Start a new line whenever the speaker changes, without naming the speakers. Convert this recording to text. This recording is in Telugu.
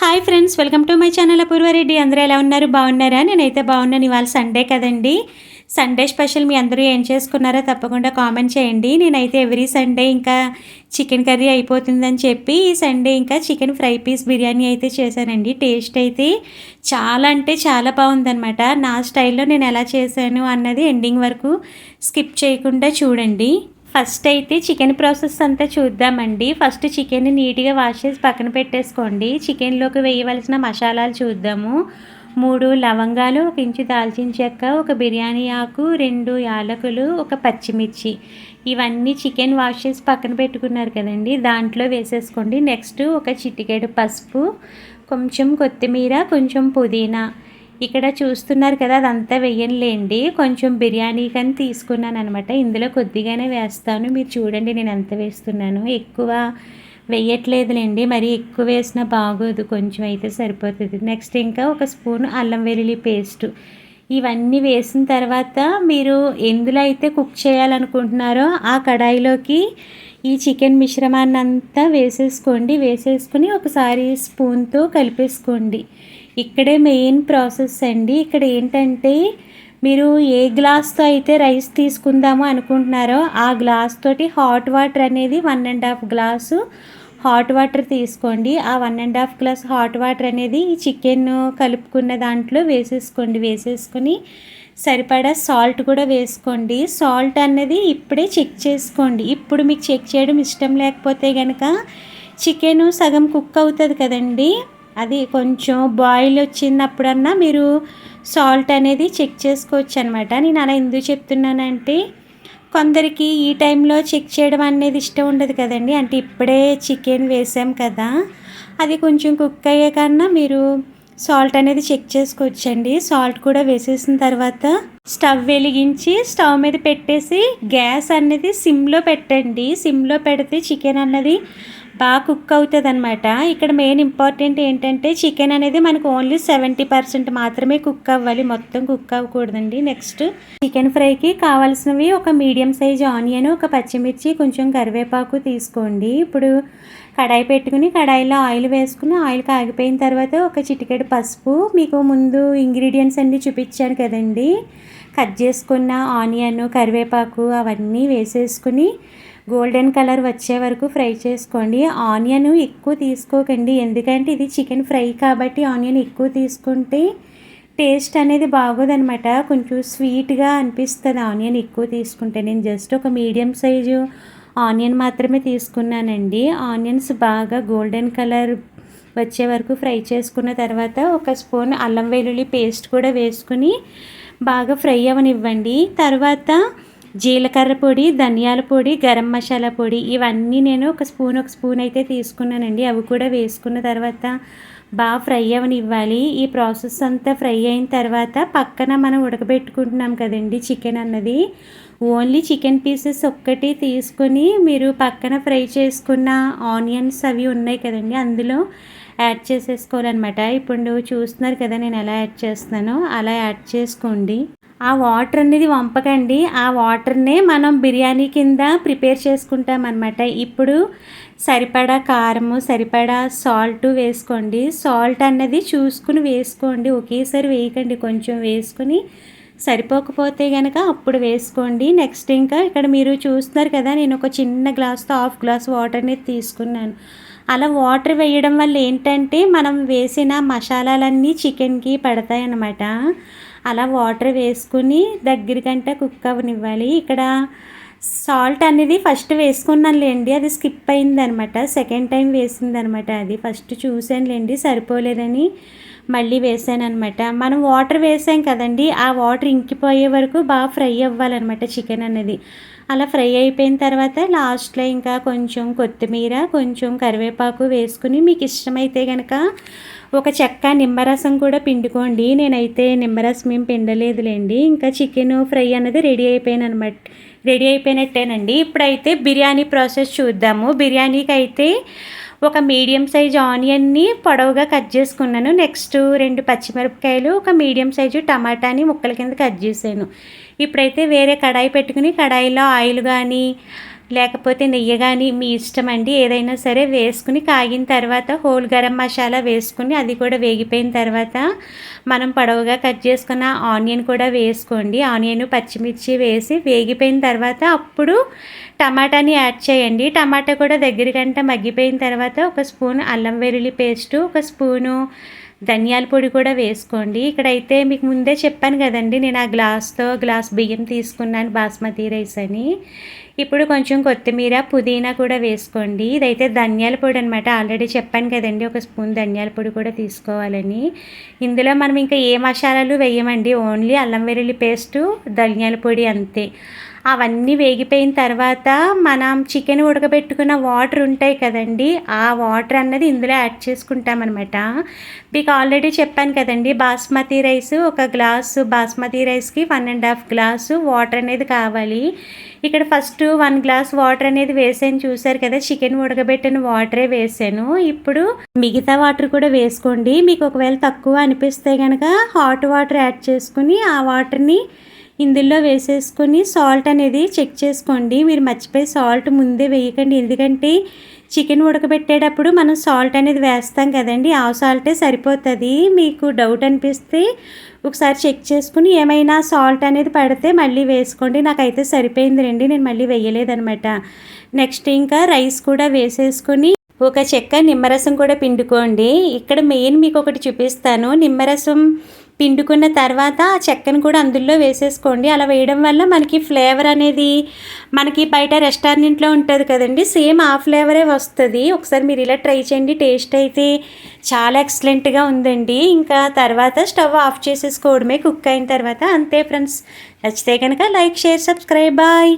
Hi friends, welcome to my channel Apoorva Reddy. అందరూ ఎలా ఉన్నారు? బాగున్నారా? నేనైతే బాగున్నాను. ఇవాళ సండే కదండి. సండే స్పెషల్ మీ అందరూ ఏం చేసుకున్నారో తప్పకుండా కామెంట్ చేయండి. నేనైతే ఎవ్రీ సండే ఇంకా చికెన్ కర్రీ అయిపోతుందని చెప్పి ఈ సండే ఇంకా చికెన్ ఫ్రై పీస్ బిర్యానీ అయితే చేశానండి. టేస్ట్ అయితే చాలా అంటే చాలా బాగుందనమాట. నా స్టైల్లో నేను ఎలా చేశాను అన్నది ఎండింగ్ వరకు స్కిప్ చేయకుండా చూడండి. ఫస్ట్ అయితే చికెన్ ప్రాసెస్ అంతా చూద్దామండి. ఫస్ట్ చికెన్ని నీట్గా వాష్ చేసి పక్కన పెట్టేసుకోండి. చికెన్లోకి వేయవలసిన మసాలాలు చూద్దాము. 3 లవంగాలు, 1 ఇంచు దాల్చిన చెక్క, 1 బిర్యానీ ఆకు, 2 యాలకులు, 1 పచ్చిమిర్చి, ఇవన్నీ చికెన్ వాష్ చేసి పక్కన పెట్టుకున్నారు కదండి, దాంట్లో వేసేసుకోండి. నెక్స్ట్ 1 చిటికెడు పసుపు, కొంచెం కొత్తిమీర, కొంచెం పుదీనా. ఇక్కడ చూస్తున్నారు కదా, అదంతా వేయనులేండి, కొంచెం బిర్యానీ కానీ తీసుకున్నాను అనమాట. ఇందులో కొద్దిగానే వేస్తాను, మీరు చూడండి నేను ఎంత వేస్తున్నాను. ఎక్కువ వేయట్లేదులేండి, మరి ఎక్కువ వేసినా బాగోదు, కొంచెం అయితే సరిపోతుంది. నెక్స్ట్ ఇంకా 1 స్పూన్ అల్లం వెల్లుల్లి పేస్ట్. ఇవన్నీ వేసిన తర్వాత మీరు ఎందులో అయితే కుక్ చేయాలనుకుంటున్నారో ఆ కడాయిలోకి ఈ చికెన్ మిశ్రమాన్ని అంతా వేసేసుకుని ఒకసారి స్పూన్తో కలిపేసుకోండి. ఇక్కడే మెయిన్ ప్రాసెస్ అండి. ఇక్కడ ఏంటంటే మీరు ఏ గ్లాస్తో అయితే రైస్ తీసుకుందాము అనుకుంటున్నారో ఆ గ్లాస్ తోటి హాట్ వాటర్ అనేది 1.5 గ్లాసు హాట్ వాటర్ తీసుకోండి. ఆ 1.5 గ్లాస్ హాట్ వాటర్ అనేది ఈ చికెన్ కలుపుకున్న దాంట్లో వేసేసుకుని సరిపడా సాల్ట్ కూడా వేసుకోండి. సాల్ట్ అన్నది ఇప్పుడే చెక్ చేసుకోండి. ఇప్పుడు మీకు చెక్ చేయడం ఇష్టం లేకపోతే కనుక చికెను సగం కుక్ అవుతుంది కదండి, అది కొంచెం బాయిల్ వచ్చినప్పుడన్నా మీరు సాల్ట్ అనేది చెక్ చేసుకోవచ్చు అనమాట. నేను అలా ఎందుకు చెప్తున్నానంటే కొందరికి ఈ టైంలో చెక్ చేయడం అనేది ఇష్టం ఉండదు కదండి. అంటే ఇప్పుడే చికెన్ వేసాం కదా, అది కొంచెం కుక్ అయ్యే కన్నా మీరు సాల్ట్ అనేది చెక్ చేసుకోవచ్చండి. సాల్ట్ కూడా వేసేసిన తర్వాత స్టవ్ వెలిగించి స్టవ్ మీద పెట్టేసి గ్యాస్ అనేది సిమ్లో పెట్టండి. సిమ్లో పెడితే చికెన్ అన్నది బాగా కుక్ అవుతుంది అనమాట. ఇక్కడ మెయిన్ ఇంపార్టెంట్ ఏంటంటే చికెన్ అనేది మనకు ఓన్లీ 70% మాత్రమే కుక్ అవ్వాలి, మొత్తం కుక్ అవ్వకూడదండి. నెక్స్ట్ చికెన్ ఫ్రైకి కావాల్సినవి 1 మీడియం సైజ్ ఆనియన్, 1 పచ్చిమిర్చి, కొంచెం కరివేపాకు తీసుకోండి. ఇప్పుడు కడాయి పెట్టుకుని కడాయిలో ఆయిల్ వేసుకుని ఆయిల్ కాగిపోయిన తర్వాత 1 చిటికెడు పసుపు, మీకు ముందు ఇంగ్రీడియంట్స్ అన్నీ చూపించాను కదండి, కట్ చేసుకున్న ఆనియన్, కరివేపాకు అవన్నీ వేసేసుకుని గోల్డెన్ కలర్ వచ్చే వరకు ఫ్రై చేసుకోండి. ఆనియన్ ఎక్కువ తీసుకోకండి, ఎందుకంటే ఇది చికెన్ ఫ్రై కాబట్టి ఆనియన్ ఎక్కువ తీసుకుంటే టేస్ట్ అనేది బాగోదనమాట, కొంచెం స్వీట్గా అనిపిస్తుంది ఆనియన్ ఎక్కువ తీసుకుంటే. నేను జస్ట్ 1 మీడియం సైజు ఆనియన్ మాత్రమే తీసుకున్నానండి. ఆనియన్స్ బాగా గోల్డెన్ కలర్ వచ్చే వరకు ఫ్రై చేసుకున్న తర్వాత 1 స్పూన్ అల్లం వెల్లుల్లి పేస్ట్ కూడా వేసుకుని బాగా ఫ్రై అవనివ్వండి. తర్వాత జీలకర్ర పొడి, ధనియాల పొడి, గరం మసాలా పొడి, ఇవన్నీ నేను 1 స్పూన్ అయితే తీసుకున్నానండి. అవి కూడా వేసుకున్న తర్వాత బాగా ఫ్రై అవనివ్వాలి. ఈ ప్రాసెస్ అంతా ఫ్రై అయిన తర్వాత పక్కన మనం ఉడకబెట్టుకుంటున్నాం కదండి చికెన్ అన్నది, ఓన్లీ చికెన్ పీసెస్ ఒక్కటి తీసుకొని మీరు పక్కన ఫ్రై చేసుకున్న ఆనియన్స్ అవి ఉన్నాయి కదండి అందులో యాడ్ చేసేసుకోవాలన్నమాట. ఇప్పుడు చూస్తున్నారు కదా నేను ఎలా యాడ్ చేస్తున్నానో అలా యాడ్ చేసుకోండి. ఆ వాటర్ అనేది వంపకండి, ఆ వాటర్నే మనం బిర్యానీ కింద ప్రిపేర్ చేసుకుంటాం అన్నమాట. ఇప్పుడు సరిపడా కారము, సరిపడా సాల్ట్ వేసుకోండి. సాల్ట్ అన్నది చూసుకుని వేసుకోండి, ఒకేసారి వేయకండి, కొంచెం వేసుకుని సరిపోకపోతే కనుక అప్పుడు వేసుకోండి. నెక్స్ట్ ఇంకా ఇక్కడ మీరు చూస్తున్నారు కదా, నేను 1 చిన్న గ్లాస్తో 1/2 గ్లాస్ వాటర్ అనేది తీసుకున్నాను. అలా వాటర్ వేయడం వల్ల ఏంటంటే మనం వేసిన మసాలాలన్నీ చికెన్కి పడతాయి అన్నమాట. అలా వాటర్ వేసుకుని దగ్గరికంటే కుక్ అవ్వనివ్వాలి. ఇక్కడ సాల్ట్ అనేది ఫస్ట్ వేసుకున్నానులేండి, అది స్కిప్ అయిందనమాట, సెకండ్ టైం వేసిందనమాట. అది ఫస్ట్ చూసానులేండి సరిపోలేదని మళ్ళీ వేసాను అనమాట. మనం వాటర్ వేసాం కదండి, ఆ వాటర్ ఇంకిపోయే వరకు బాగా ఫ్రై అవ్వాలన్నమాట చికెన్ అనేది. అలా ఫ్రై అయిపోయిన తర్వాత లాస్ట్లో ఇంకా కొంచెం కొత్తిమీర, కొంచెం కరివేపాకు వేసుకుని మీకు ఇష్టమైతే కనుక 1 చెక్క నిమ్మరసం కూడా పిండుకోండి. నేనైతే నిమ్మరసం ఏం పిండలేదులేండి. ఇంకా చికెన్ ఫ్రై అనేది రెడీ అయిపోయినట్టేనండి. ఇప్పుడైతే బిర్యానీ ప్రాసెస్ చూద్దాము. బిర్యానీకి అయితే 1 మీడియం సైజ్ ఆనియన్ని పొడవుగా కట్ చేసుకున్నాను. నెక్స్ట్ 2 పచ్చిమిరపకాయలు, 1 మీడియం సైజు టమాటాని ముక్కల కింద కట్ చేశాను. ఇప్పుడైతే వేరే కడాయి పెట్టుకుని కడాయిలో ఆయిల్ కానీ లేకపోతే నెయ్యి కానీ మీ ఇష్టం అండి, ఏదైనా సరే వేసుకుని కాగిన తర్వాత హోల్ గరం మసాలా వేసుకుని అది కూడా వేగిపోయిన తర్వాత మనం పొడవుగా కట్ చేసుకున్న ఆనియన్ కూడా వేసుకోండి. ఆనియన్ పచ్చిమిర్చి వేసి వేగిపోయిన తర్వాత అప్పుడు టమాటాని యాడ్ చేయండి. టమాటా కూడా దగ్గరికంట మగ్గిపోయిన తర్వాత ఒక స్పూన్ అల్లం వెల్లుల్లి పేస్టు, ఒక స్పూను ధనియాల పొడి కూడా వేసుకోండి. ఇక్కడైతే మీకు ముందే చెప్పాను కదండి, నేను ఆ గ్లాస్ బియ్యం తీసుకున్నాను బాస్మతి రైస్ అని. ఇప్పుడు కొంచెం కొత్తిమీర పుదీనా కూడా వేసుకోండి. ఇదైతే ధనియాల పొడి అనమాట, ఆల్రెడీ చెప్పాను కదండి ఒక స్పూన్ ధనియాల పొడి కూడా తీసుకోవాలని. ఇందులో మనం ఇంకా ఏ మసాలాలు వేయమండి, ఓన్లీ అల్లం వెల్లుల్లి పేస్టు ధనియాల పొడి అంతే. అవన్నీ వేగిపోయిన తర్వాత మనం చికెన్ ఉడకబెట్టుకున్న వాటర్ ఉంటాయి కదండి, ఆ వాటర్ అన్నది ఇందులో యాడ్ చేసుకుంటామన్నమాట. మీకు ఆల్రెడీ చెప్పాను కదండి, బాస్మతి రైస్ ఒక గ్లాసు బాస్మతి రైస్కి 1.5 గ్లాసు వాటర్ అనేది కావాలి. ఇక్కడ ఫస్ట్ 1 గ్లాస్ వాటర్ అనేది వేసాను, చూసారు కదా, చికెన్ ఉడకబెట్టిన వాటరే వేసాను. ఇప్పుడు మిగతా వాటర్ కూడా వేసుకోండి. మీకు ఒకవేళ తక్కువ అనిపిస్తే కనుక హాట్ వాటర్ యాడ్ చేసుకుని ఆ వాటర్ని ఇందులో వేసేసుకొని సాల్ట్ అనేది చెక్ చేసుకోండి. మీరు మర్చిపోయి సాల్ట్ ముందే వేయకండి, ఎందుకంటే చికెన్ ఉడకబెట్టేటప్పుడు మనం సాల్ట్ అనేది వేస్తాం కదండి, ఆ సాల్టే సరిపోతుంది. మీకు డౌట్ అనిపిస్తే ఒకసారి చెక్ చేసుకుని ఏమైనా సాల్ట్ అనేది పడితే మళ్ళీ వేసుకోండి. నాకైతే సరిపోయింది రండి, నేను మళ్ళీ వేయలేదనమాట. నెక్స్ట్ ఇంకా రైస్ కూడా వేసేసుకొని ఒక చెక్క నిమ్మరసం కూడా పిండుకోండి. ఇక్కడ మెయిన్ మీకు ఒకటి చూపిస్తాను, నిమ్మరసం పిండుకున్న తర్వాత ఆ చెక్కను కూడా అందులో వేసేసుకోండి. అలా వేయడం వల్ల మనకి ఫ్లేవర్ అనేది మనకి బయట రెస్టారెంట్లో ఉంటుంది కదండి, సేమ్ ఆ ఫ్లేవరే వస్తుంది. ఒకసారి మీరు ఇలా ట్రై చేయండి, టేస్ట్ అయితే చాలా ఎక్సలెంట్గా ఉందండి. ఇంకా తర్వాత స్టవ్ ఆఫ్ చేసేసుకోవడమే కుక్ అయిన తర్వాత, అంతే ఫ్రెండ్స్. నచ్చితే కనుక లైక్, షేర్, సబ్స్క్రైబ్. బాయ్.